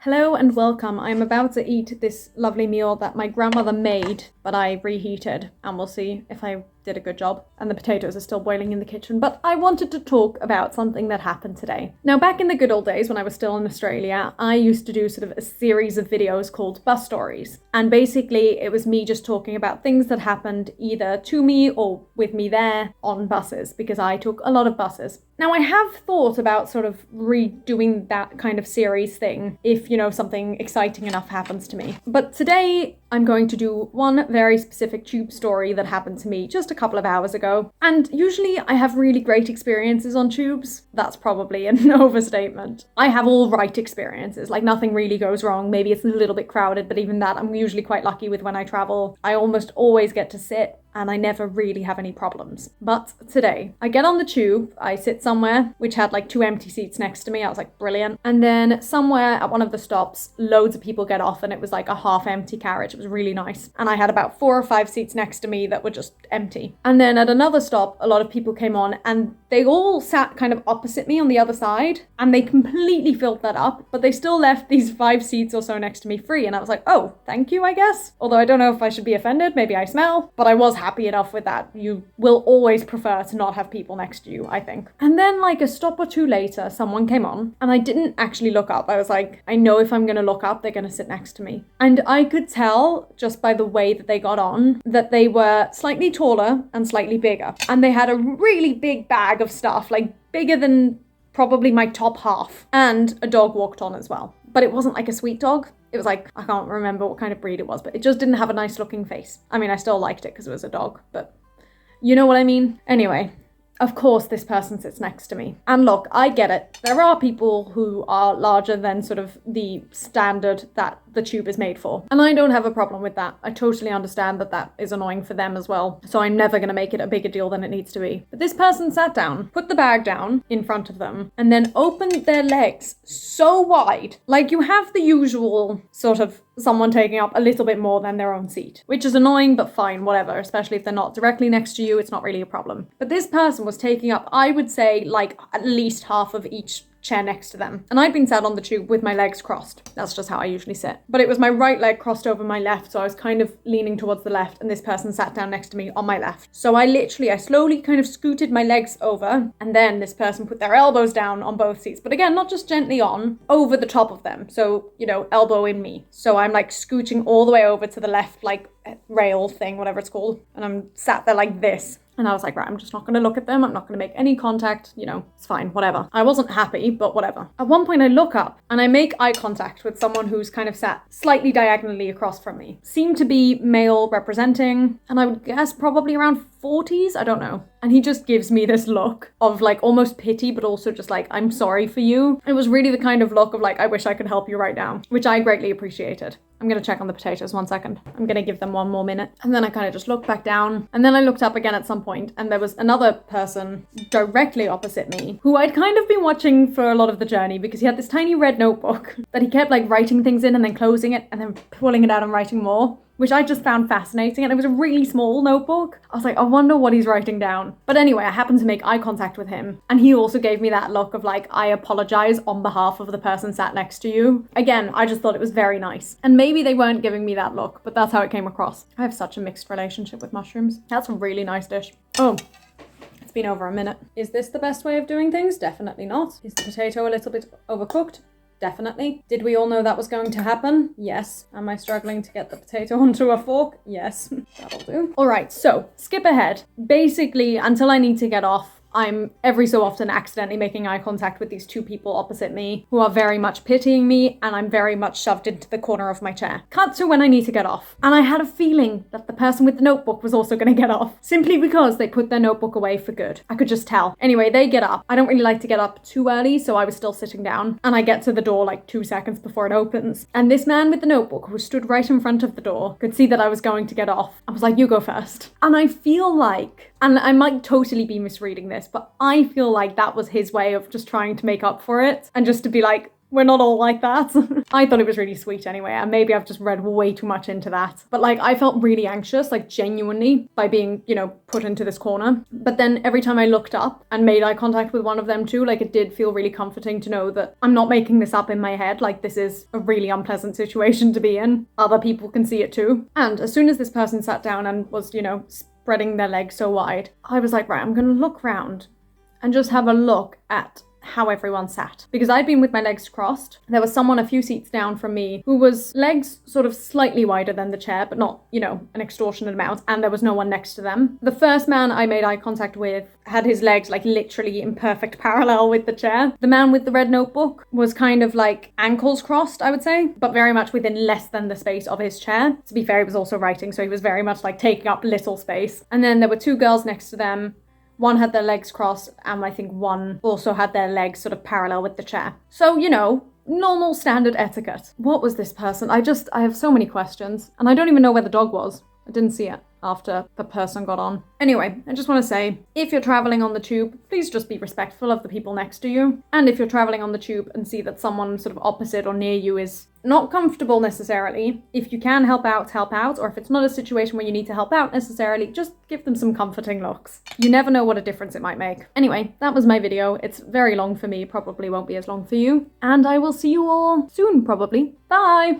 Hello and welcome. I'm about to eat this lovely meal that my grandmother made, but I reheated, and we'll see if I did a good job. And the potatoes are still boiling in the kitchen, but I wanted to talk about something that happened today. Now, back in the good old days when I was still in Australia, I used to do sort of a series of videos called Bus Stories. And basically it was me just talking about things that happened either to me or with me there on buses, because I took a lot of buses. Now, I have thought about sort of redoing that kind of series thing if, something exciting enough happens to me. But today I'm going to do one very specific tube story that happened to me just a couple of hours ago. And usually I have really great experiences on tubes. That's probably an overstatement. I have all right experiences, like nothing really goes wrong. Maybe it's a little bit crowded, but even that I'm usually quite lucky with when I travel. I almost always get to sit and I never really have any problems. But today, I get on the tube, I sit somewhere which had like 2 empty seats next to me. I was like, brilliant. And then somewhere at one of the stops, loads of people get off and it was like a half empty carriage. It was really nice. And I had about 4 or 5 seats next to me that were just empty. And then at another stop, a lot of people came on and they all sat kind of opposite me on the other side and they completely filled that up, but they still left these 5 seats or so next to me free. And I was like, oh, thank you, I guess. Although I don't know if I should be offended, maybe I smell, but I was happy enough with that. You will always prefer to not have people next to you, I think. And then like a stop or two later, someone came on and I didn't actually look up. I was like, I know if I'm going to look up, they're going to sit next to me. And I could tell just by the way that they got on that they were slightly taller and slightly bigger. And they had a really big bag of stuff, like bigger than probably my top half. And a dog walked on as well. But it wasn't like a sweet dog. It was like, I can't remember what kind of breed it was, but it just didn't have a nice looking face. I mean, I still liked it because it was a dog, but you know what I mean? Anyway, of course this person sits next to me. And look, I get it. There are people who are larger than sort of the standard that the tube is made for. And I don't have a problem with that. I totally understand that that is annoying for them as well. So I'm never going to make it a bigger deal than it needs to be. But this person sat down, put the bag down in front of them, and then opened their legs so wide. Like you have the usual sort of someone taking up a little bit more than their own seat, which is annoying, but fine, whatever, especially if they're not directly next to you, it's not really a problem. But this person was taking up, I would say, like at least half of each chair next to them. And I'd been sat on the tube with my legs crossed. That's just how I usually sit. But it was my right leg crossed over my left, so I was kind of leaning towards the left, and this person sat down next to me on my left. So I slowly kind of scooted my legs over, and then this person put their elbows down on both seats. But again, not just gently on, over the top of them. So, elbow in me. So I'm like scooching all the way over to the left, like rail thing, whatever it's called. And I'm sat there like this. And I was like, right, I'm just not going to look at them. I'm not going to make any contact. It's fine, whatever. I wasn't happy, but whatever. At one point I look up and I make eye contact with someone who's kind of sat slightly diagonally across from me. Seemed to be male representing, and I would guess probably around 40s, I don't know. And he just gives me this look of like almost pity, but also just like, I'm sorry for you. It was really the kind of look of like, I wish I could help you right now, which I greatly appreciated. I'm going to check on the potatoes 1 second. I'm going to give them 1 more minute. And then I kind of just looked back down. And then I looked up again at some point, and there was another person directly opposite me who I'd kind of been watching for a lot of the journey, because he had this tiny red notebook that he kept like writing things in and then closing it and then pulling it out and writing more, which I just found fascinating. And it was a really small notebook. I was like, I wonder what he's writing down. But anyway, I happened to make eye contact with him. And he also gave me that look of like, I apologize on behalf of the person sat next to you. Again, I just thought it was very nice. And maybe they weren't giving me that look, but that's how it came across. I have such a mixed relationship with mushrooms. That's a really nice dish. Oh, it's been over a minute. Is this the best way of doing things? Definitely not. Is the potato a little bit overcooked? Definitely. Did we all know that was going to happen? Yes. Am I struggling to get the potato onto a fork? Yes. That'll do. All right, so skip ahead. Basically, until I need to get off, I'm every so often accidentally making eye contact with these 2 people opposite me who are very much pitying me, and I'm very much shoved into the corner of my chair. Cut to when I need to get off. And I had a feeling that the person with the notebook was also going to get off, simply because they put their notebook away for good. I could just tell. Anyway, they get up. I don't really like to get up too early, so I was still sitting down, and I get to the door like 2 seconds before it opens. And this man with the notebook, who stood right in front of the door, could see that I was going to get off. I was like, you go first. And I feel like, and I might totally be misreading this, but I feel like that was his way of just trying to make up for it and just to be like, We're not all like that. I thought it was really sweet anyway, and maybe I've just read way too much into that. But like, I felt really anxious, like genuinely, by being, you know, put into this corner. But then every time I looked up and made eye contact with one of them too, like, it did feel really comforting to know that I'm not making this up in my head. Like, this is a really unpleasant situation to be in. Other people can see it too. And as soon as this person sat down and was, you know, spreading their legs so wide, I was like, right, I'm gonna look round and just have a look at how everyone sat, because I'd been with my legs crossed. There was someone a few seats down from me who was legs sort of slightly wider than the chair, but not, you know, an extortionate amount, and there was no one next to them. The first man I made eye contact with had his legs like literally in perfect parallel with the chair. The man with the red notebook was kind of like ankles crossed, I would say, but very much within less than the space of his chair. To be fair, he was also writing, so he was very much like taking up little space. And then there were two girls next to them. One had their legs crossed, and I think one also had their legs sort of parallel with the chair. So, you know, normal standard etiquette. What was this person? I have so many questions, and I don't even know where the dog was. I didn't see it after the person got on. Anyway, I just want to say, if you're traveling on the tube, please just be respectful of the people next to you. And if you're traveling on the tube and see that someone sort of opposite or near you is not comfortable necessarily, if you can help out, or if it's not a situation where you need to help out necessarily, just give them some comforting looks. You never know what a difference it might make. Anyway, that was my video. It's very long for me, probably won't be as long for you. And I will see you all soon, probably. Bye!